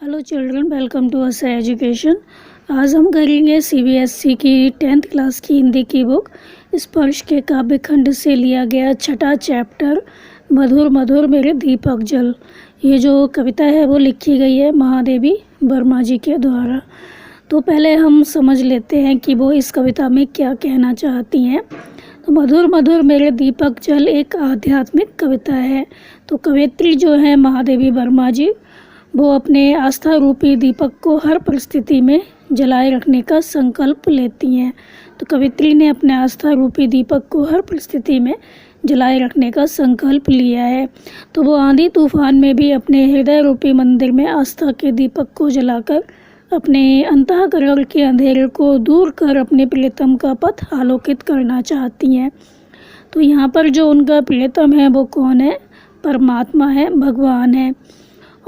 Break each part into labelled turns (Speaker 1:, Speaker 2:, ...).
Speaker 1: Hello children, welcome to us education. आज हम करेंगे सीबीएसई की 10th क्लास की हिंदी की बुक स्पर्श के काव्य खंड से लिया गया छठा चैप्टर मधुर मधुर मेरे दीपक जल। ये जो कविता है वो लिखी गई है महादेवी वर्मा जी के द्वारा। तो पहले हम समझ लेते हैं कि वो इस कविता में क्या कहना चाहती हैं। तो मधुर मधुर मेरे दीपक जल एक आध्यात्मिक कविता है। तो कवयित्री जो है महादेवी वर्मा जी, वो अपने आस्था रूपी दीपक को हर परिस्थिति में जलाए रखने का संकल्प लेती हैं। तो कवयित्री ने अपने आस्था रूपी दीपक को हर परिस्थिति में जलाए रखने का संकल्प लिया है। तो वो आंधी तूफान में भी अपने हृदय रूपी मंदिर में आस्था के दीपक को जलाकर अपने अंतःकरण के अंधेरे को दूर कर अपने प्रियतम का पथ आलोकित करना चाहती हैं। तो यहाँ पर जो उनका प्रियतम है वो कौन है? परमात्मा है, भगवान है।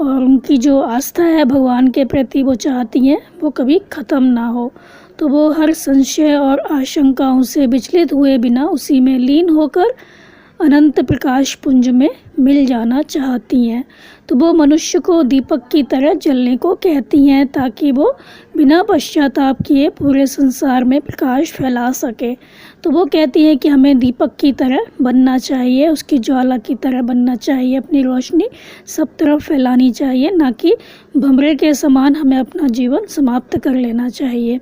Speaker 1: और उनकी जो आस्था है भगवान के प्रति, वो चाहती हैं वो कभी ख़त्म ना हो। तो वो हर संशय और आशंकाओं से विचलित हुए बिना उसी में लीन होकर अनंत प्रकाश पुंज में मिल जाना चाहती हैं। तो वो मनुष्य को दीपक की तरह जलने को कहती हैं ताकि वो बिना पश्चाताप किए पूरे संसार में प्रकाश फैला सके। तो वो कहती हैं कि हमें दीपक की तरह बनना चाहिए, उसकी ज्वाला की तरह बनना चाहिए, अपनी रोशनी सब तरफ फैलानी चाहिए, ना कि भंवरे के समान हमें अपना जीवन समाप्त कर लेना चाहिए।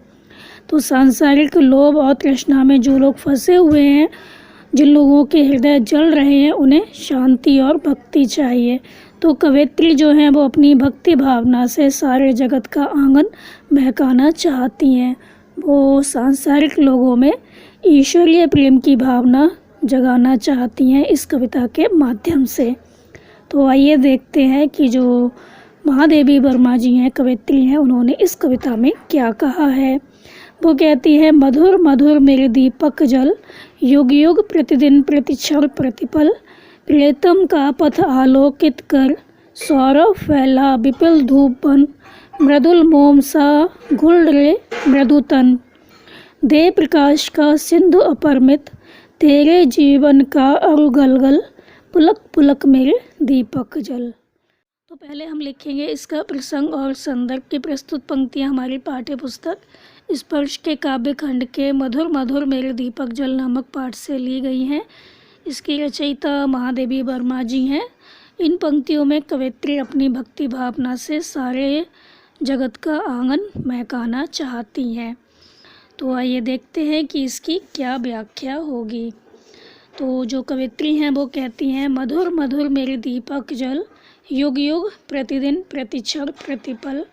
Speaker 1: तो सांसारिक लोभ और तृष्णा में जो लोग फंसे हुए हैं, जिन लोगों के हृदय जल रहे हैं, उन्हें शांति और भक्ति चाहिए। तो कवयित्री जो हैं वो अपनी भक्ति भावना से सारे जगत का आंगन महकाना चाहती हैं। वो सांसारिक लोगों में ईश्वरीय प्रेम की भावना जगाना चाहती हैं इस कविता के माध्यम से। तो आइए देखते हैं कि जो महादेवी वर्मा जी हैं, कवयित्री हैं, उन्होंने इस कविता में क्या कहा है। वो कहती है, मधुर मधुर मेरे दीपक जल, युग युग प्रतिदिन प्रतिक्षण प्रतिपल, प्रियतम का पथ आलोकित कर, सौरभ फैला विपुल धूप बन, मृदुल मोम सा घुल रे मृदु तन, दे प्रकाश का सिंधु अपरमित, तेरे जीवन का अरुगलगल, पुलक पुलक मेरे दीपक जल। तो पहले हम लिखेंगे इसका प्रसंग और संदर्भ की प्रस्तुत पंक्तियाँ हमारी पाठ्य पुस्तक स्पर्श के काव्य खंड के मधुर मधुर मेरे दीपक जल नामक पाठ से ली गई हैं। इसकी रचयिता महादेवी वर्मा जी हैं। इन पंक्तियों में कवयित्री अपनी भक्ति भावना से सारे जगत का आंगन महकाना चाहती हैं। तो आइए देखते हैं कि इसकी क्या व्याख्या होगी। तो जो कवयित्री हैं वो कहती हैं, मधुर मधुर मेरे दीपक जल, युग युग प्रतिदिन प्रतिक्षण प्रतिपल,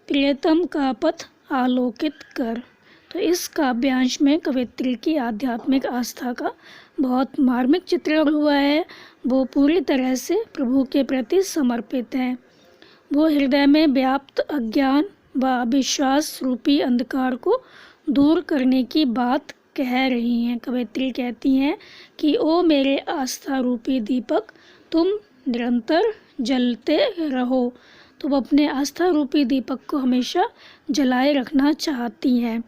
Speaker 1: प्रियतम का पथ आलोकित कर। तो इस काव्यांश में कवयित्री की आध्यात्मिक आस्था का बहुत मार्मिक चित्रण हुआ है। वो पूरी तरह से प्रभु के प्रति समर्पित हैं। वो हृदय में व्याप्त अज्ञान व अविश्वास रूपी अंधकार को दूर करने की बात कह रही हैं। कवयित्री कहती हैं कि ओ मेरे आस्था रूपी दीपक, तुम निरंतर जलते रहो। तो वो अपने आस्था रूपी दीपक को हमेशा जलाए रखना चाहती हैं।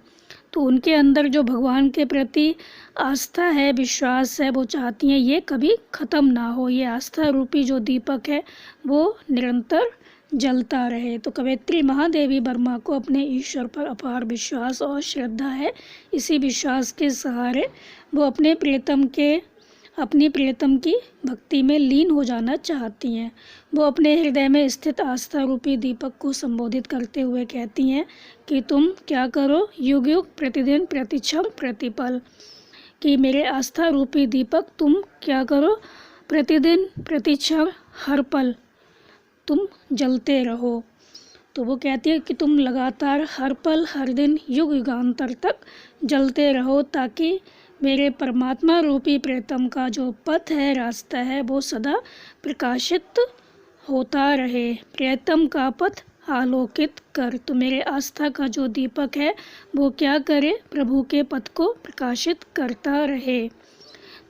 Speaker 1: तो उनके अंदर जो भगवान के प्रति आस्था है, विश्वास है, वो चाहती हैं ये कभी ख़त्म ना हो। ये आस्था रूपी जो दीपक है वो निरंतर जलता रहे। तो कवयित्री महादेवी वर्मा को अपने ईश्वर पर अपार विश्वास और श्रद्धा है। इसी विश्वास के सहारे वो अपनी प्रियतम की भक्ति में लीन हो जाना चाहती हैं। वो अपने हृदय में स्थित आस्था रूपी दीपक को संबोधित करते हुए कहती हैं कि तुम क्या करो, युग युग प्रतिदिन प्रतिक्षण प्रतिपल, कि मेरे आस्था रूपी दीपक तुम क्या करो, प्रतिदिन प्रतिक्षण हर पल तुम जलते रहो। तो वो कहती है कि तुम लगातार हर पल हर दिन युग युगांतर तक जलते रहो, ताकि मेरे परमात्मा रूपी प्रियतम का जो पथ है, रास्ता है, वो सदा प्रकाशित होता रहे। प्रियतम का पथ आलोकित कर। तो मेरे आस्था का जो दीपक है वो क्या करे, प्रभु के पथ को प्रकाशित करता रहे।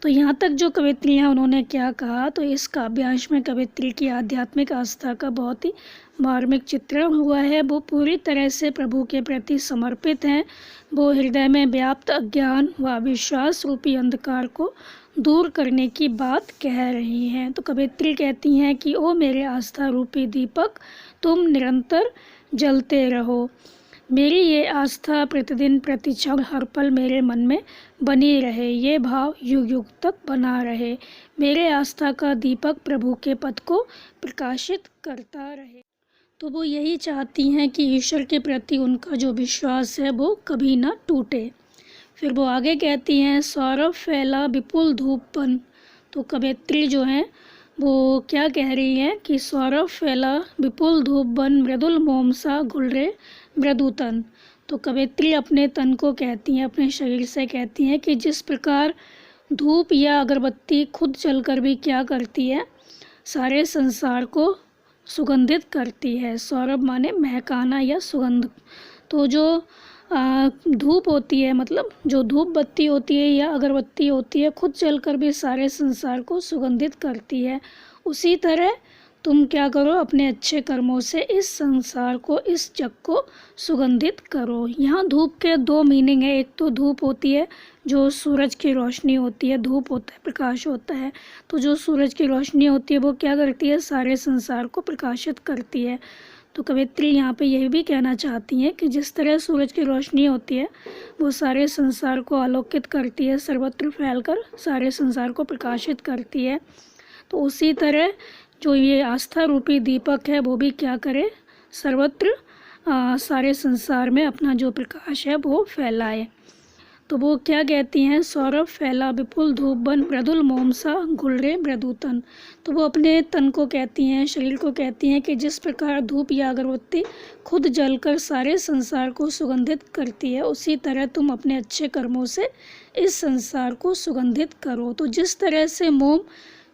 Speaker 1: तो यहाँ तक जो कवयित्री हैं उन्होंने क्या कहा, तो इस काव्यांश में कवयित्री की आध्यात्मिक आस्था का बहुत ही मार्मिक चित्रण हुआ है। वो पूरी तरह से प्रभु के प्रति समर्पित हैं। वो हृदय में व्याप्त अज्ञान व अविश्वास रूपी अंधकार को दूर करने की बात कह रही हैं। तो कवयित्री कहती हैं कि ओ मेरे आस्था रूपी दीपक, तुम निरंतर जलते रहो। मेरी ये आस्था प्रतिदिन प्रतिक्षण हर पल मेरे मन में बनी रहे, ये भाव युग युग तक बना रहे। मेरे आस्था का दीपक प्रभु के पथ को प्रकाशित करता रहे। तो वो यही चाहती हैं कि ईश्वर के प्रति उनका जो विश्वास है वो कभी ना टूटे। फिर वो आगे कहती हैं, सौरभ फैला विपुल धूप बन। तो कवयित्री जो हैं वो क्या कह रही हैं कि सौरभ फैला विपुल धूप बन, मृदुल मोम सा घुलरे मृदु तन। तो कवयित्री अपने तन को कहती हैं, अपने शरीर से कहती हैं कि जिस प्रकार धूप या अगरबत्ती खुद जलकर भी क्या करती है, सारे संसार को सुगंधित करती है। सौरभ माने महकाना या सुगंध। तो जो धूप होती है, मतलब जो धूप बत्ती होती है या अगरबत्ती होती है, खुद जलकर भी सारे संसार को सुगंधित करती है। उसी तरह तुम क्या करो, अपने अच्छे कर्मों से इस संसार को, इस जग को सुगंधित करो। यहाँ धूप के दो मीनिंग है। एक तो धूप होती है जो सूरज की रोशनी होती है, धूप होता है प्रकाश होता है। तो जो सूरज की रोशनी होती है वो क्या करती है, सारे संसार को प्रकाशित करती है। तो कवयित्री यहाँ पे यही भी कहना चाहती हैं कि जिस तरह सूरज की रोशनी होती है वो सारे संसार को आलोकित करती है, सर्वत्र फैलकर सारे संसार को प्रकाशित करती है। तो उसी तरह जो ये आस्था रूपी दीपक है वो भी क्या करे, सर्वत्र सारे संसार में अपना जो प्रकाश है वो फैलाए। तो वो क्या कहती हैं, सौरभ फैला विपुल धूप बन, मृदुल मोम सा घुलरे मृदु तन। तो वो अपने तन को कहती हैं, शरीर को कहती हैं कि जिस प्रकार धूप या अगरबत्ती खुद जलकर सारे संसार को सुगंधित करती है, उसी तरह तुम अपने अच्छे कर्मों से इस संसार को सुगंधित करो। तो जिस तरह से मोम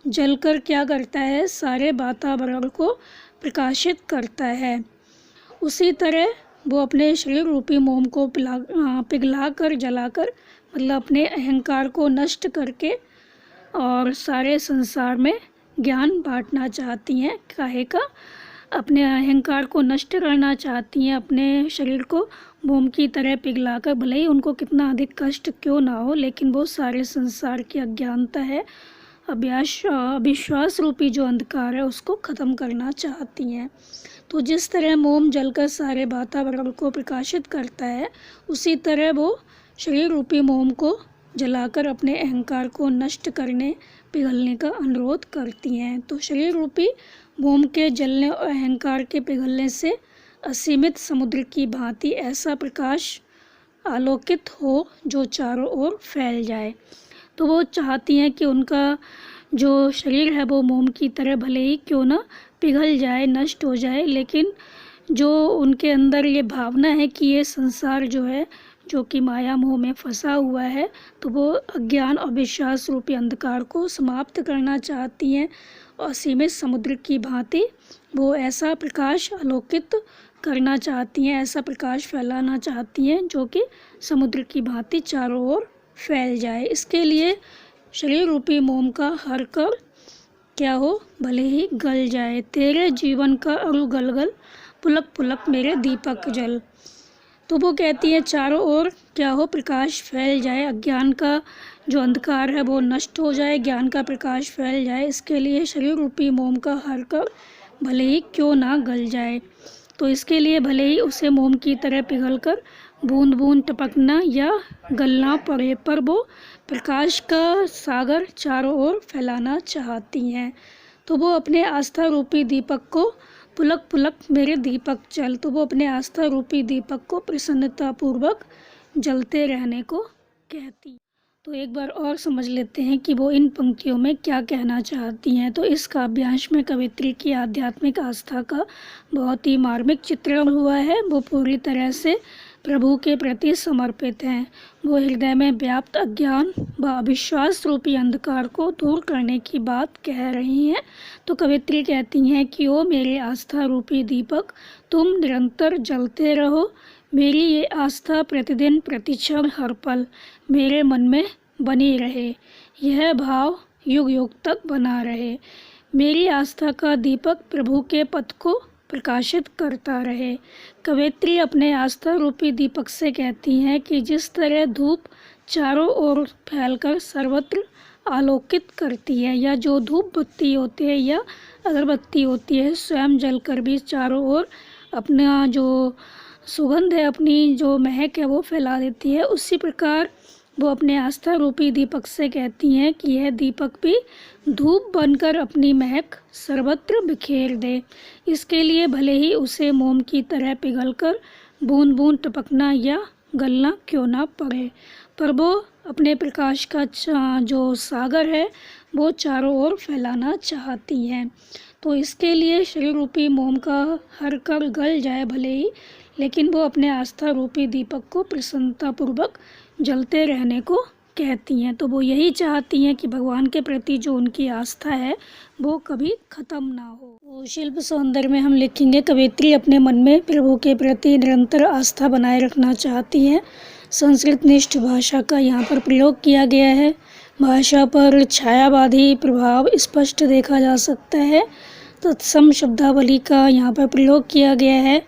Speaker 1: जलकर क्या करता है, सारे वातावरण को प्रकाशित करता है, उसी तरह वो अपने शरीर रूपी मोम को पिघलाकर जलाकर, मतलब अपने अहंकार को नष्ट करके और सारे संसार में ज्ञान बांटना चाहती हैं। काहे का, अपने अहंकार को नष्ट करना चाहती हैं, अपने शरीर को मोम की तरह पिघलाकर, भले ही उनको कितना अधिक कष्ट क्यों ना हो, लेकिन वो सारे संसार की अज्ञानता है, अविश्वास रूपी जो अंधकार है उसको ख़त्म करना चाहती हैं। तो जिस तरह मोम जलकर सारे वातावरण को प्रकाशित करता है, उसी तरह वो शरीर रूपी मोम को जलाकर अपने अहंकार को नष्ट करने, पिघलने का अनुरोध करती हैं। तो शरीर रूपी मोम के जलने और अहंकार के पिघलने से असीमित समुद्र की भांति ऐसा प्रकाश आलोकित हो जो चारों ओर फैल जाए। तो वो चाहती हैं कि उनका जो शरीर है वो मोम की तरह भले ही क्यों ना पिघल जाए, नष्ट हो जाए, लेकिन जो उनके अंदर ये भावना है कि ये संसार जो है, जो कि माया मोह में फंसा हुआ है, तो वो अज्ञान और विश्वास रूपी अंधकार को समाप्त करना चाहती हैं और असीमित समुद्र की भांति वो ऐसा प्रकाश आलोकित करना चाहती हैं, ऐसा प्रकाश फैलाना चाहती हैं जो कि समुद्र की भांति चारों ओर फैल जाए। इसके लिए शरीर रूपी मोम का हर कर क्या हो, भले ही गल जाए। तेरे जीवन का अरु गलगल, पुलक पुलक मेरे दीपक जल। तो वो कहती है चारों ओर क्या हो, प्रकाश फैल जाए, अज्ञान का जो अंधकार है वो नष्ट हो जाए, ज्ञान का प्रकाश फैल जाए। इसके लिए शरीर रूपी मोम का हर कर भले ही क्यों ना गल जाए, तो इसके लिए भले ही उसे मोम की तरह पिघलकर बूंद बूंद टपकना या गलना पड़े, पर वो प्रकाश का सागर चारों ओर फैलाना चाहती हैं। तो वो अपने आस्था रूपी दीपक को, पुलक पुलक मेरे दीपक जल, तो वो अपने आस्था रूपी दीपक को प्रसन्नतापूर्वक जलते रहने को कहती। तो एक बार और समझ लेते हैं कि वो इन पंक्तियों में क्या कहना चाहती हैं। तो इस काव्यांश में कवयित्री की आध्यात्मिक आस्था का बहुत ही मार्मिक चित्रण हुआ है। वो पूरी तरह से प्रभु के प्रति समर्पित हैं। वो हृदय में व्याप्त अज्ञान व अविश्वास रूपी अंधकार को दूर करने की बात कह रही हैं। तो कवयित्री कहती हैं कि ओ मेरे आस्था रूपी दीपक, तुम निरंतर जलते रहो। मेरी ये आस्था प्रतिदिन प्रतिक्षण हर पल मेरे मन में बनी रहे, यह भाव युग युग तक बना रहे। मेरी आस्था का दीपक प्रभु के पथ को प्रकाशित करता रहे। कवयित्री अपने आस्था रूपी दीपक से कहती हैं कि जिस तरह धूप चारों ओर फैलकर सर्वत्र आलोकित करती है, या जो धूप बत्ती होती है या अगरबत्ती होती है स्वयं जलकर भी चारों ओर अपना जो सुगंध है, अपनी जो महक है वो फैला देती है। उसी प्रकार वो अपने आस्था रूपी दीपक से कहती हैं कि यह दीपक भी धूप बनकर अपनी महक सर्वत्र बिखेर दे। इसके लिए भले ही उसे मोम की तरह पिघलकर बूंद बूंद टपकना या गलना क्यों ना पड़े, पर वो अपने प्रकाश का जो सागर है वो चारों ओर फैलाना चाहती हैं। तो इसके लिए शरीर रूपी मोम का हर कर गल जाए भले ही, लेकिन वो अपने आस्था रूपी दीपक को प्रसन्नतापूर्वक जलते रहने को कहती हैं। तो वो यही चाहती हैं कि भगवान के प्रति जो उनकी आस्था है वो कभी ख़त्म ना हो। वो शिल्प सौंदर्य में हम लिखेंगे, कवयित्री अपने मन में प्रभु के प्रति निरंतर आस्था बनाए रखना चाहती हैं। संस्कृत निष्ठ भाषा का यहाँ पर प्रयोग किया गया है। भाषा पर छायावादी प्रभाव स्पष्ट देखा जा सकता है। तत्सम शब्दावली का यहाँ पर प्रयोग किया गया है।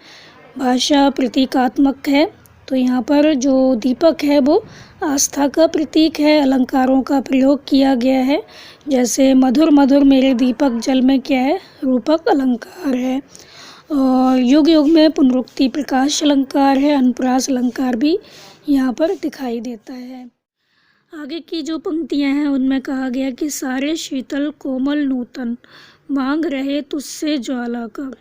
Speaker 1: भाषा प्रतीकात्मक है, तो यहाँ पर जो दीपक है वो आस्था का प्रतीक है। अलंकारों का प्रयोग किया गया है, जैसे मधुर मधुर मेरे दीपक जल में क्या है, रूपक अलंकार है। और युग युग में पुनरुक्ति प्रकाश अलंकार है। अनुप्रास अलंकार भी यहाँ पर दिखाई देता है। आगे की जो पंक्तियाँ हैं उनमें कहा गया कि सारे शीतल कोमल नूतन मांग रहे तुझसे ज्वाला कर,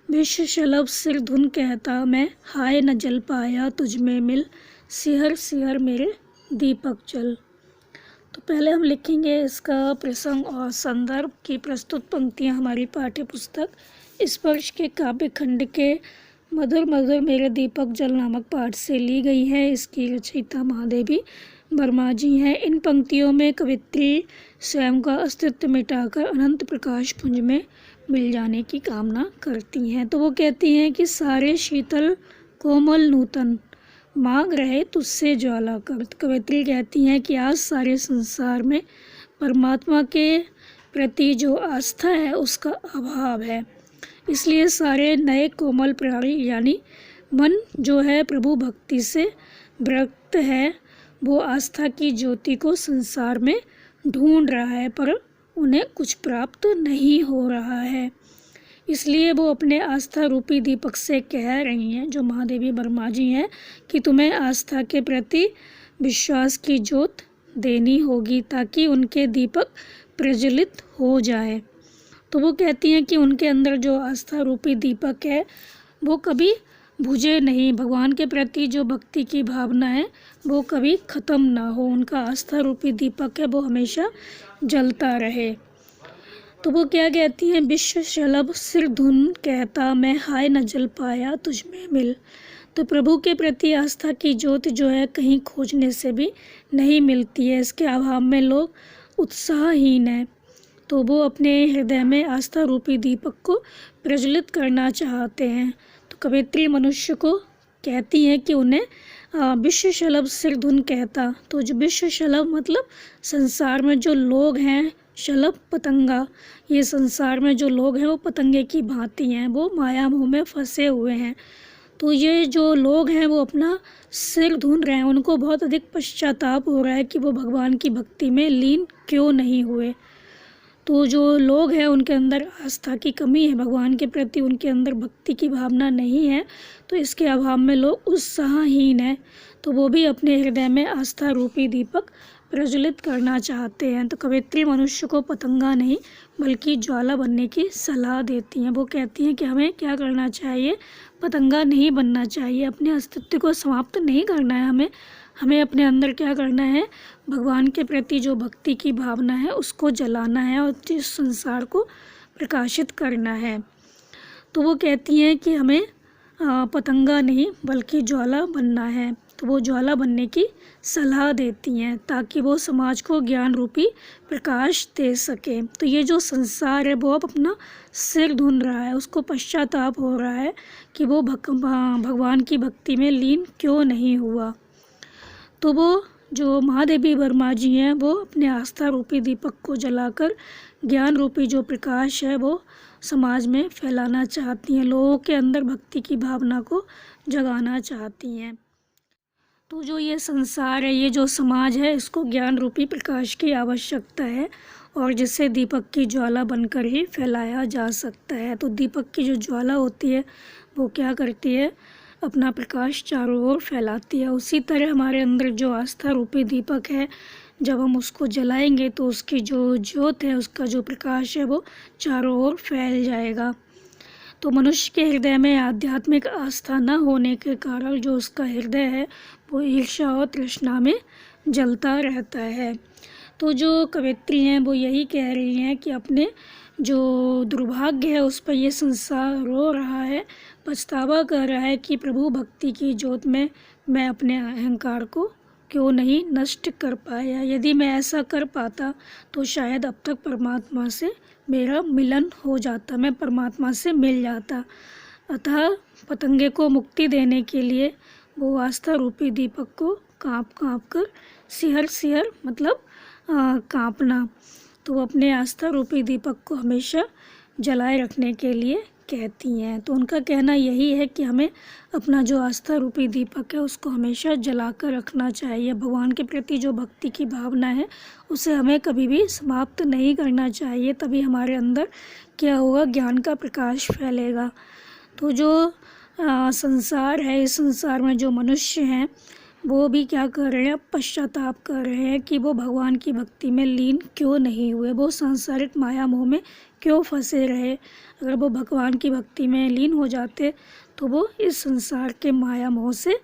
Speaker 1: विश्व शलभ सिर धुन कहता मैं हाय न जल पाया तुझ में मिल, सिहर सिहर मेरे दीपक जल। तो पहले हम लिखेंगे इसका प्रसंग और संदर्भ की प्रस्तुत पंक्तियाँ हमारी पाठ्य पुस्तक स्पर्श के काव्य खंड के मधुर मधुर मेरे दीपक जल नामक पाठ से ली गई है। इसकी रचयिता महादेवी वर्मा जी हैं। इन पंक्तियों में कवयित्री स्वयं का अस्तित्व मिटाकर अनंत प्रकाश पुंज में मिल जाने की कामना करती हैं। तो वो कहती हैं कि सारे शीतल कोमल नूतन मांग रहे तुझसे ज्वाला कर। कवयित्री कहती हैं कि आज सारे संसार में परमात्मा के प्रति जो आस्था है उसका अभाव है, इसलिए सारे नए कोमल प्राणी यानी मन जो है प्रभु भक्ति से विरक्त है, वो आस्था की ज्योति को संसार में ढूंढ रहा है, पर उन्हें कुछ प्राप्त नहीं हो रहा है। इसलिए वो अपने आस्था रूपी दीपक से कह रही हैं, जो महादेवी वर्मा जी हैं, कि तुम्हें आस्था के प्रति विश्वास की ज्योत देनी होगी ताकि उनके दीपक प्रज्वलित हो जाए। तो वो कहती हैं कि उनके अंदर जो आस्था रूपी दीपक है वो कभी बुझे नहीं, भगवान के प्रति जो भक्ति की भावना है वो कभी ख़त्म ना हो, उनका आस्था रूपी दीपक है वो हमेशा जलता रहे। तो वो क्या कहती हैं, विश्व शलभ सिर धुन कहता मैं हाय न जल पाया तुझ में मिल। तो प्रभु के प्रति आस्था की ज्योति जो है कहीं खोजने से भी नहीं मिलती है, इसके अभाव में लोग उत्साहहीन हैं। तो वो अपने हृदय में आस्था रूपी दीपक को प्रज्वलित करना चाहते हैं। तो कवयित्री मनुष्य को कहती हैं कि उन्हें विश्व शलभ सिर धुन कहता। तो जो विश्व शलभ मतलब संसार में जो लोग हैं, शलभ पतंगा, ये संसार में जो लोग हैं वो पतंगे की भांति हैं, वो माया मोह में फंसे हुए हैं। तो ये जो लोग हैं वो अपना सिर ढूंढ रहे हैं, उनको बहुत अधिक पश्चाताप हो रहा है कि वो भगवान की भक्ति में लीन क्यों नहीं हुए। तो जो लोग हैं उनके अंदर आस्था की कमी है, भगवान के प्रति उनके अंदर भक्ति की भावना नहीं है, तो इसके अभाव में लोग उत्साहहीन हैं। तो वो भी अपने हृदय में आस्था रूपी दीपक प्रज्वलित करना चाहते हैं। तो कवयित्री मनुष्य को पतंगा नहीं बल्कि ज्वाला बनने की सलाह देती हैं। वो कहती हैं कि हमें क्या करना चाहिए, पतंगा नहीं बनना चाहिए, अपने अस्तित्व को समाप्त नहीं करना है, हमें अपने अंदर क्या करना है, भगवान के प्रति जो भक्ति की भावना है उसको जलाना है और इस संसार को प्रकाशित करना है। तो वो कहती हैं कि हमें पतंगा नहीं बल्कि ज्वाला बनना है। तो वो ज्वाला बनने की सलाह देती हैं ताकि वो समाज को ज्ञान रूपी प्रकाश दे सके। तो ये जो संसार है वो अब अपना सिर ढूंढ रहा है, उसको पश्चाताप हो रहा है कि वो भगवान की भक्ति में लीन क्यों नहीं हुआ। तो वो जो महादेवी वर्मा जी हैं वो अपने आस्था रूपी दीपक को जलाकर ज्ञान रूपी जो प्रकाश है वो समाज में फैलाना चाहती हैं, लोगों के अंदर भक्ति की भावना को जगाना चाहती हैं। तो जो ये संसार है, ये जो समाज है, इसको ज्ञान रूपी प्रकाश की आवश्यकता है और जिसे दीपक की ज्वाला बनकर ही फैलाया जा सकता है। तो दीपक की जो ज्वाला होती है वो क्या करती है, अपना प्रकाश चारों ओर फैलाती है। उसी तरह हमारे अंदर जो आस्था रूपी दीपक है, जब हम उसको जलाएंगे तो उसकी जो ज्योत है, उसका जो प्रकाश है वो चारों ओर फैल जाएगा। तो मनुष्य के हृदय में आध्यात्मिक आस्था न होने के कारण जो उसका हृदय है वो ईर्ष्या और तृष्णा में जलता रहता है। तो जो कवयित्री हैं वो यही कह रही हैं कि अपने जो दुर्भाग्य है उस पर ये संसार रो रहा है, पछतावा कर रहा है कि प्रभु भक्ति की ज्योत में मैं अपने अहंकार को क्यों नहीं नष्ट कर पाया। यदि मैं ऐसा कर पाता तो शायद अब तक परमात्मा से मेरा मिलन हो जाता, मैं परमात्मा से मिल जाता। अतः पतंगे को मुक्ति देने के लिए वो आस्था रूपी दीपक को काँप काँप कर सिहर मतलब काँपना, तो वो अपने आस्था रूपी दीपक को हमेशा जलाए रखने के लिए कहती हैं। तो उनका कहना यही है कि हमें अपना जो आस्था रूपी दीपक है उसको हमेशा जला कर रखना चाहिए। भगवान के प्रति जो भक्ति की भावना है उसे हमें कभी भी समाप्त नहीं करना चाहिए, तभी हमारे अंदर क्या होगा, ज्ञान का प्रकाश फैलेगा। तो जो संसार है, इस संसार में जो मनुष्य हैं वो भी क्या कर रहे हैं, पश्चाताप कर रहे हैं कि वो भगवान की भक्ति में लीन क्यों नहीं हुए, वो सांसारिक माया मोह में क्यों फंसे रहे। अगर वो भगवान की भक्ति में लीन हो जाते तो वो इस संसार के माया मोह से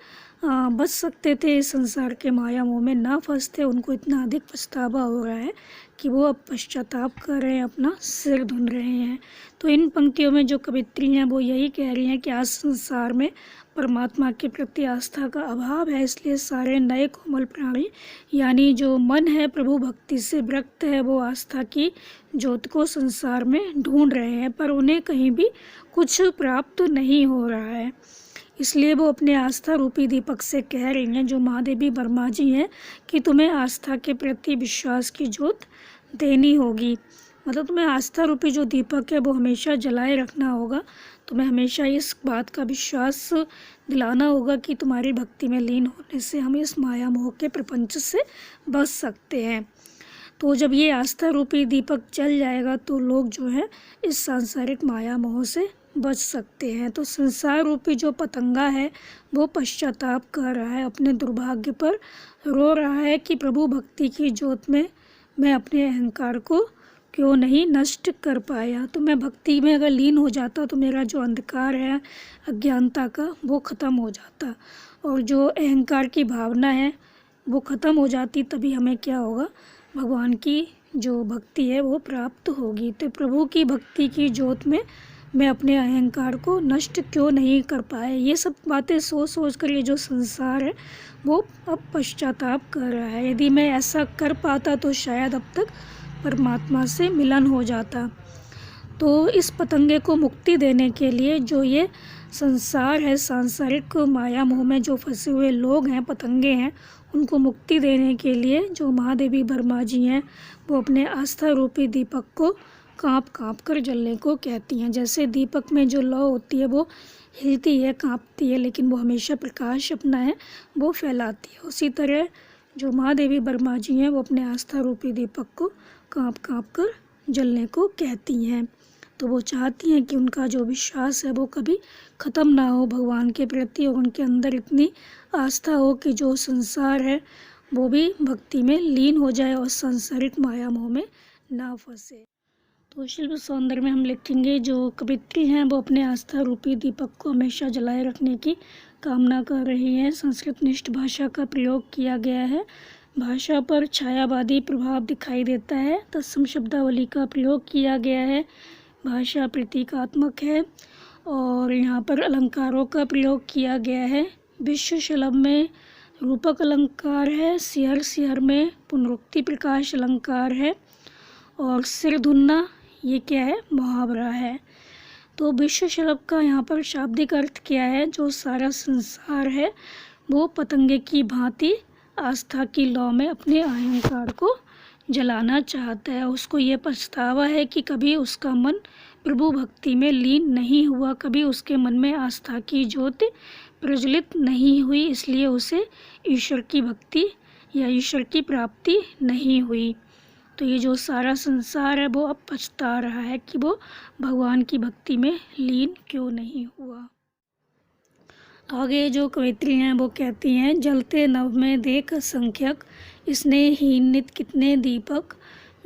Speaker 1: बच सकते थे, इस संसार के माया मोह में ना फंसते। उनको इतना अधिक पछतावा हो रहा है कि वो अब पश्चाताप कर रहे हैं, अपना सिर धुन रहे हैं। तो इन पंक्तियों में जो कवित्री हैं वो यही कह रही हैं कि आज संसार में परमात्मा के प्रति आस्था का अभाव है, इसलिए सारे नए कोमल प्राणी यानी जो मन है प्रभु भक्ति से विरक्त है, वो आस्था की ज्योत को संसार में ढूंढ रहे हैं, पर उन्हें कहीं भी कुछ प्राप्त नहीं हो रहा है। इसलिए वो अपने आस्था रूपी दीपक से कह रही हैं, जो महादेवी वर्मा जी हैं, कि तुम्हें आस्था के प्रति विश्वास की ज्योत देनी होगी। मतलब तुम्हें आस्था रूपी जो दीपक है वो हमेशा जलाए रखना होगा। तुम्हें हमेशा इस बात का विश्वास दिलाना होगा कि तुम्हारी भक्ति में लीन होने से हम इस माया मोह के प्रपंच से बच सकते हैं। तो जब ये आस्था रूपी दीपक जल जाएगा तो लोग जो है इस सांसारिक माया मोह से बच सकते हैं। तो संसार रूपी जो पतंगा है वो पश्चाताप कर रहा है, अपने दुर्भाग्य पर रो रहा है कि प्रभु भक्ति की ज्योत में मैं अपने अहंकार को क्यों नहीं नष्ट कर पाया। तो मैं भक्ति में अगर लीन हो जाता तो मेरा जो अंधकार है अज्ञानता का वो ख़त्म हो जाता और जो अहंकार की भावना है वो ख़त्म हो जाती, तभी हमें क्या होगा, भगवान की जो भक्ति है वो प्राप्त होगी। तो प्रभु की भक्ति की ज्योत में मैं अपने अहंकार को नष्ट क्यों नहीं कर पाया, ये सब बातें सोच कर ये जो संसार है वो अब पश्चाताप कर रहा है। यदि मैं ऐसा कर पाता तो शायद अब तक परमात्मा से मिलन हो जाता। तो इस पतंगे को मुक्ति देने के लिए जो ये संसार है, सांसारिक माया मोह में जो फंसे हुए लोग हैं, पतंगे हैं, उनको मुक्ति देने के लिए जो महादेवी वर्मा जी हैं वो अपने आस्था रूपी दीपक को काँप काँप कर जलने को कहती हैं। जैसे दीपक में जो लौ होती है वो हिलती है, काँपती है, लेकिन वो हमेशा प्रकाश अपना है वो फैलाती है। उसी तरह जो महादेवी वर्मा जी हैं वो अपने आस्था रूपी दीपक को काँप काँप कर जलने को कहती हैं। तो वो चाहती हैं कि उनका जो विश्वास है वो कभी ख़त्म ना हो भगवान के प्रति, और उनके अंदर इतनी आस्था हो कि जो संसार है वो भी भक्ति में लीन हो जाए और सांसारिक माया मोह में ना फंसे। तो शिल्प सौंदर्य में हम लिखेंगे, जो कवित्री हैं वो अपने आस्था रूपी दीपक को हमेशा जलाए रखने की कामना कर रही हैं। संस्कृत निष्ठ भाषा का प्रयोग किया गया है, भाषा पर छायावादी प्रभाव दिखाई देता है। तत्सम शब्दावली का प्रयोग किया गया है, भाषा प्रतीकात्मक है और यहाँ पर अलंकारों का प्रयोग किया गया है। विश्व शलभ में रूपक अलंकार है, सिहर में पुनरुक्ति प्रकाश अलंकार है और सिर धुनना ये क्या है, मुहावरा है। तो विश्व शलभ का यहाँ पर शाब्दिक अर्थ क्या है, जो सारा संसार है वो पतंगे की भांति आस्था की लौ में अपने अहंकार को जलाना चाहता है। उसको ये पछतावा है कि कभी उसका मन प्रभु भक्ति में लीन नहीं हुआ, कभी उसके मन में आस्था की ज्योति प्रज्वलित नहीं हुई, इसलिए उसे ईश्वर की भक्ति या ईश्वर की प्राप्ति नहीं हुई। तो ये जो सारा संसार है वो अब पछता रहा है कि वो भगवान की भक्ति में लीन क्यों नहीं हुआ। आगे जो कवित्री हैं वो कहती हैं, जलते नभ में देख असंख्यक, स्नेहहीन नित कितने दीपक,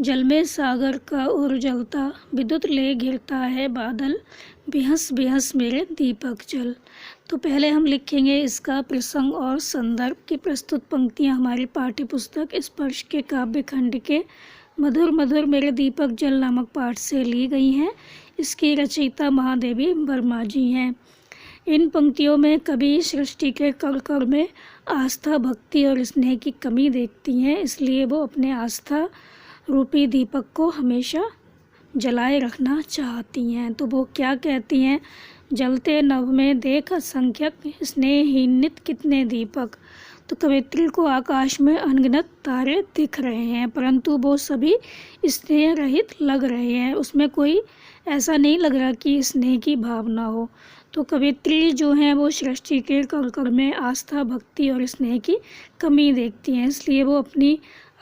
Speaker 1: जल में सागर का उर जलता, विद्युत ले घिरता है बादल, बेहस बेहस मेरे दीपक जल। तो पहले हम लिखेंगे इसका प्रसंग और संदर्भ की प्रस्तुत पंक्तियां हमारी पाठ्य पुस्तक स्पर्श के काव्य खंड के मधुर मधुर मेरे दीपक जल नामक पाठ से ली गई हैं। इसकी रचयिता महादेवी वर्मा जी हैं। इन पंक्तियों में कवि सृष्टि के कण कण में आस्था, भक्ति और स्नेह की कमी देखती हैं, इसलिए वो अपने आस्था रूपी दीपक को हमेशा जलाए रखना चाहती हैं। तो वो क्या कहती हैं, जलते नभ में देख असंख्यक, स्नेहहीन नित कितने दीपक। तो कवित्री को आकाश में अनगिनत तारे दिख रहे हैं, परंतु वो सभी स्नेह रहित लग रहे हैं, उसमें कोई ऐसा नहीं लग रहा कि स्नेह की भावना हो। तो कवित्री जो हैं वो सृष्टि के कण कण में आस्था, भक्ति और स्नेह की कमी देखती हैं, इसलिए वो अपनी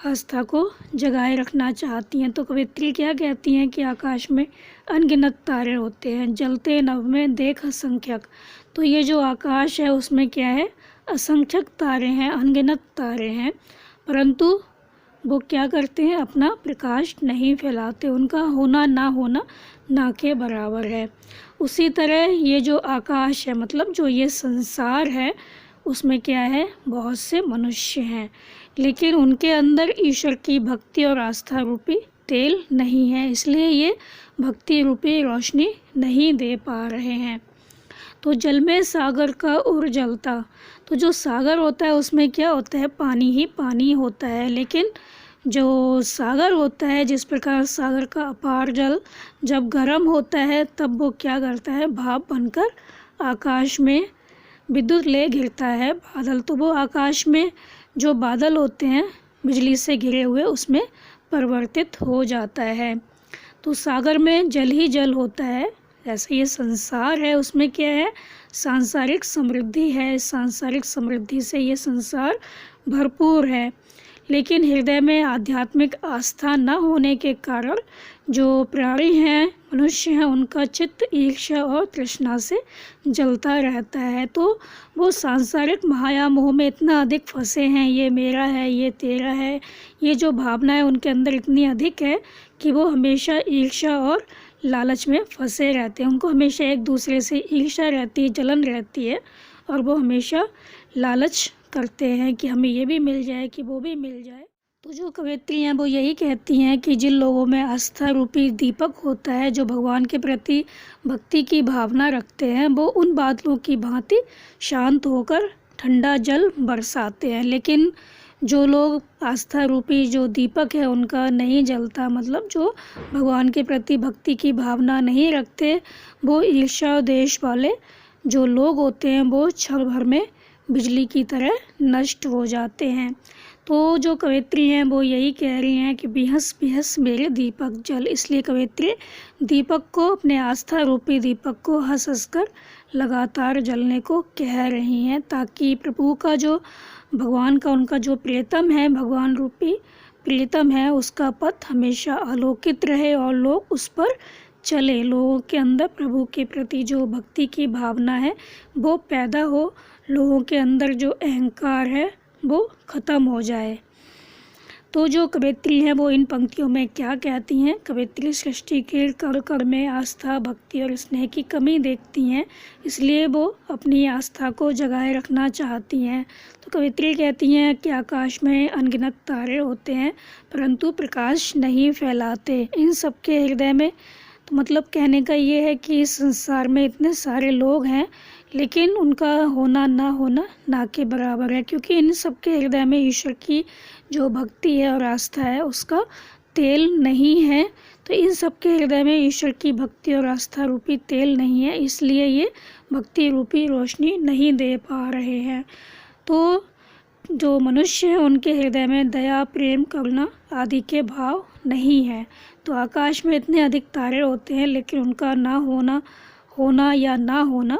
Speaker 1: आस्था को जगाए रखना चाहती हैं। तो कवित्री क्या कहती हैं कि आकाश में अनगिनत तारे होते हैं, जलते नभ में देख असंख्यक। तो ये जो आकाश है उसमें क्या है, असंख्यक तारे हैं, अनगिनत तारे हैं, परंतु वो क्या करते हैं, अपना प्रकाश नहीं फैलाते, उनका होना ना होना ना के बराबर है। उसी तरह ये जो आकाश है, मतलब जो ये संसार है, उसमें क्या है, बहुत से मनुष्य हैं, लेकिन उनके अंदर ईश्वर की भक्ति और आस्था रूपी तेल नहीं है, इसलिए ये भक्ति रूपी रोशनी नहीं दे पा रहे हैं। तो जल में सागर का उर जलता, तो जो सागर होता है उसमें क्या होता है, पानी ही पानी होता है, लेकिन जो सागर होता है, जिस प्रकार सागर का अपार जल जब गर्म होता है तब वो क्या करता है, भाप बनकर आकाश में विद्युत ले घिरता है बादल। तो वो आकाश में जो बादल होते हैं बिजली से घिरे हुए, उसमें परिवर्तित हो जाता है। तो सागर में जल ही जल होता है, जैसे ये संसार है उसमें क्या है, सांसारिक समृद्धि है, सांसारिक समृद्धि से ये संसार भरपूर है, लेकिन हृदय में आध्यात्मिक आस्था न होने के कारण जो प्राणी हैं, मनुष्य हैं, उनका चित्त ईर्ष्या और तृष्णा से जलता रहता है। तो वो सांसारिक माया मोह में इतना अधिक फंसे हैं, ये मेरा है, ये तेरा है, ये जो भावना है उनके अंदर इतनी अधिक है कि वो हमेशा ईर्ष्या और लालच में फंसे रहते हैं। उनको हमेशा एक दूसरे से ईर्ष्या रहती है, जलन रहती है, और वो हमेशा लालच करते हैं कि हमें ये भी मिल जाए, कि वो भी मिल जाए। तो जो कवित्री हैं वो यही कहती हैं कि जिन लोगों में आस्था रूपी दीपक होता है, जो भगवान के प्रति भक्ति की भावना रखते हैं, वो उन बादलों की भांति शांत होकर ठंडा जल बरसाते हैं। लेकिन जो लोग आस्था रूपी जो दीपक है उनका नहीं जलता, मतलब जो भगवान के प्रति भक्ति की भावना नहीं रखते, वो ईर्ष्या द्वेष वाले जो लोग होते हैं वो क्षण भर में बिजली की तरह नष्ट हो जाते हैं। तो जो कवित्री हैं वो यही कह रही हैं कि बेहस बेहस मेरे दीपक जल, इसलिए कवित्री दीपक को, अपने आस्था रूपी दीपक को हंस हंस कर लगातार जलने को कह रही हैं, ताकि प्रभु का जो भगवान का उनका जो प्रियतम है, भगवान रूपी प्रियतम है, उसका पथ हमेशा आलोकित रहे और लोग उस पर चले, लोगों के अंदर प्रभु के प्रति जो भक्ति की भावना है वो पैदा हो, लोगों के अंदर जो अहंकार है वो ख़त्म हो जाए। तो जो कवित्री हैं वो इन पंक्तियों में क्या कहती हैं, कवित्री सृष्टि के कण कण में आस्था, भक्ति और स्नेह की कमी देखती हैं, इसलिए वो अपनी आस्था को जगाए रखना चाहती हैं। तो कवित्री कहती हैं कि आकाश में अनगिनत तारे होते हैं परंतु प्रकाश नहीं फैलाते, इन सबके हृदय में, तो मतलब कहने का ये है कि इस संसार में इतने सारे लोग हैं लेकिन उनका होना ना होना ना के बराबर है, क्योंकि इन सबके हृदय में ईश्वर की जो भक्ति है और आस्था है उसका तेल नहीं है। तो इन सबके हृदय में ईश्वर की भक्ति और आस्था रूपी तेल नहीं है, इसलिए ये भक्ति रूपी रोशनी नहीं दे पा रहे हैं। तो जो मनुष्य हैं उनके हृदय में दया, प्रेम, करुणा आदि के भाव नहीं है। तो आकाश में इतने अधिक तारे होते हैं, लेकिन उनका होना या ना होना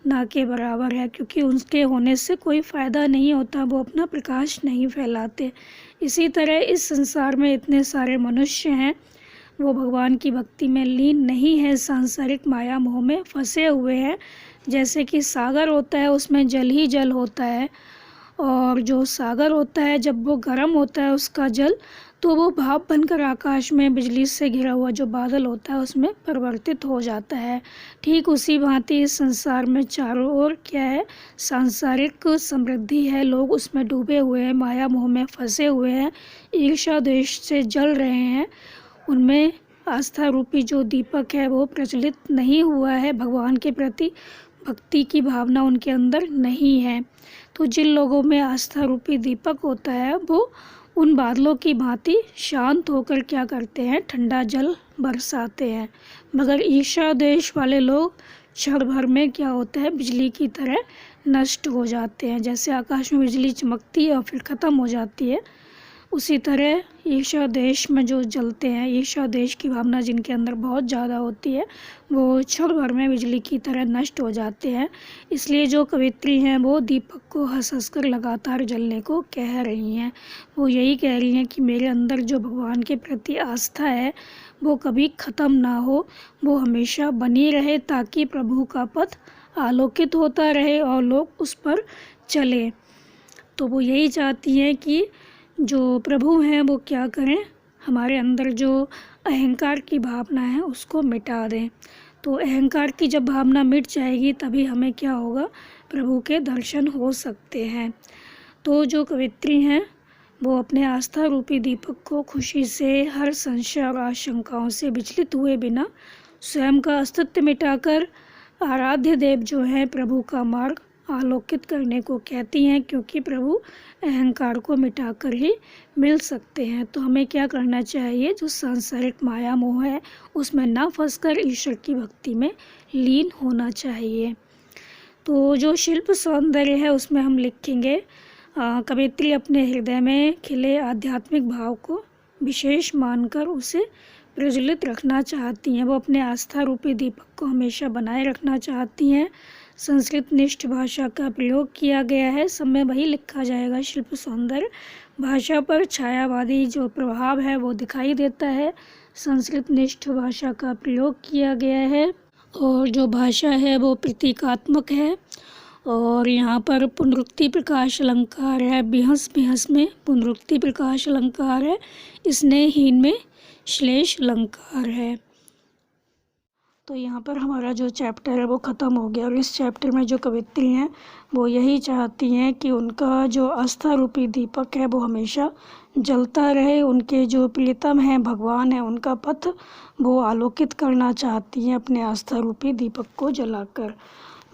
Speaker 1: ना के बराबर है, क्योंकि उनके होने से कोई फ़ायदा नहीं होता, वो अपना प्रकाश नहीं फैलाते। इसी तरह इस संसार में इतने सारे मनुष्य हैं, वो भगवान की भक्ति में लीन नहीं है, सांसारिक माया मोह में फंसे हुए हैं। जैसे कि सागर होता है, उसमें जल ही जल होता है, और जो सागर होता है जब वो गर्म होता है उसका जल, तो वो भाप बनकर आकाश में बिजली से घिरा हुआ जो बादल होता है उसमें परिवर्तित हो जाता है। ठीक उसी भांति इस संसार में चारों ओर क्या है, सांसारिक समृद्धि है, लोग उसमें डूबे हुए हैं, माया मोह में फंसे हुए हैं, ईर्ष्या द्वेष से जल रहे हैं। उनमें आस्था रूपी जो दीपक है वो प्रज्वलित नहीं हुआ है, भगवान के प्रति भक्ति की भावना उनके अंदर नहीं है। तो जिन लोगों में आस्था रूपी दीपक होता है वो उन बादलों की भांति शांत होकर क्या करते हैं, ठंडा जल बरसाते हैं। मगर ईर्ष्या द्वेष वाले लोग क्षण भर में क्या होता है, बिजली की तरह नष्ट हो जाते हैं। जैसे आकाश में बिजली चमकती है और फिर ख़त्म हो जाती है, उसी तरह ईर्ष्या द्वेष में जो जलते हैं, ईर्ष्या द्वेष की भावना जिनके अंदर बहुत ज़्यादा होती है, वो क्षण भर में बिजली की तरह नष्ट हो जाते हैं। इसलिए जो कवित्री हैं वो दीपक को हंस हंस कर लगातार जलने को कह रही हैं। वो यही कह रही हैं कि मेरे अंदर जो भगवान के प्रति आस्था है वो कभी ख़त्म ना हो, वो हमेशा बनी रहे, ताकि प्रभु का पथ आलोकित होता रहे और लोग उस पर चलें। तो वो यही चाहती हैं कि जो प्रभु हैं वो क्या करें, हमारे अंदर जो अहंकार की भावना है उसको मिटा दें। तो अहंकार की जब भावना मिट जाएगी तभी हमें क्या होगा, प्रभु के दर्शन हो सकते हैं। तो जो कवित्री हैं वो अपने आस्था रूपी दीपक को खुशी से, हर संशय और आशंकाओं से विचलित हुए बिना स्वयं का अस्तित्व मिटाकर आराध्य देव जो है प्रभु का मार्ग आलोकित करने को कहती हैं, क्योंकि प्रभु अहंकार को मिटाकर ही मिल सकते हैं। तो हमें क्या करना चाहिए, जो सांसारिक माया मोह है उसमें ना फंसकर ईश्वर की भक्ति में लीन होना चाहिए। तो जो शिल्प सौंदर्य है उसमें हम लिखेंगे, कवित्री अपने हृदय में खिले आध्यात्मिक भाव को विशेष मानकर उसे प्रज्वलित रखना चाहती हैं। वो अपने आस्था रूपी दीपक को हमेशा बनाए रखना चाहती हैं। संस्कृत निष्ठ भाषा का प्रयोग किया गया है, सब में वही लिखा जाएगा। शिल्प सौंदर्य भाषा पर छायावादी जो प्रभाव है वो दिखाई देता है। संस्कृत निष्ठ भाषा का प्रयोग किया गया है और जो भाषा है वो प्रतीकात्मक है। और यहाँ पर पुनरुक्ति प्रकाश अलंकार है, बिहस बिहस में पुनरुक्ति प्रकाश अलंकार है, स्नेहहीन में श्लेष अलंकार है। तो यहाँ पर हमारा जो चैप्टर है वो ख़त्म हो गया। और इस चैप्टर में जो कवित्री हैं वो यही चाहती हैं कि उनका जो आस्था रूपी दीपक है वो हमेशा जलता रहे। उनके जो प्रियतम हैं भगवान हैं उनका पथ वो आलोकित करना चाहती हैं अपने आस्था रूपी दीपक को जलाकर।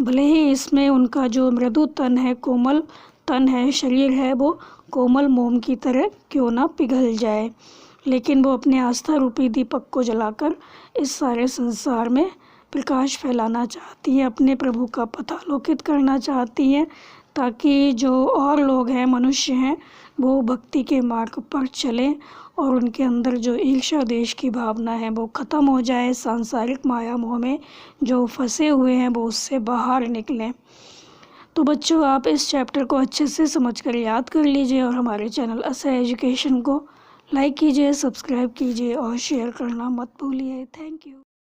Speaker 1: भले ही इसमें उनका जो मृदु तन है, कोमल तन है, शरीर है, वो कोमल मोम की तरह क्यों ना पिघल जाए, लेकिन वो अपने आस्था रूपी दीपक को जलाकर इस सारे संसार में प्रकाश फैलाना चाहती हैं, अपने प्रभु का पथ आलोकित करना चाहती हैं, ताकि जो और लोग हैं, मनुष्य हैं, वो भक्ति के मार्ग पर चलें और उनके अंदर जो ईर्ष्या द्वेष की भावना है वो ख़त्म हो जाए। सांसारिक माया मोह में जो फंसे हुए हैं वो उससे बाहर निकलें। तो बच्चों, आप इस चैप्टर को अच्छे से समझकर याद कर लीजिए और हमारे चैनल असह एजुकेशन को लाइक कीजिए, सब्सक्राइब कीजिए और शेयर करना मत भूलिए। Thank you.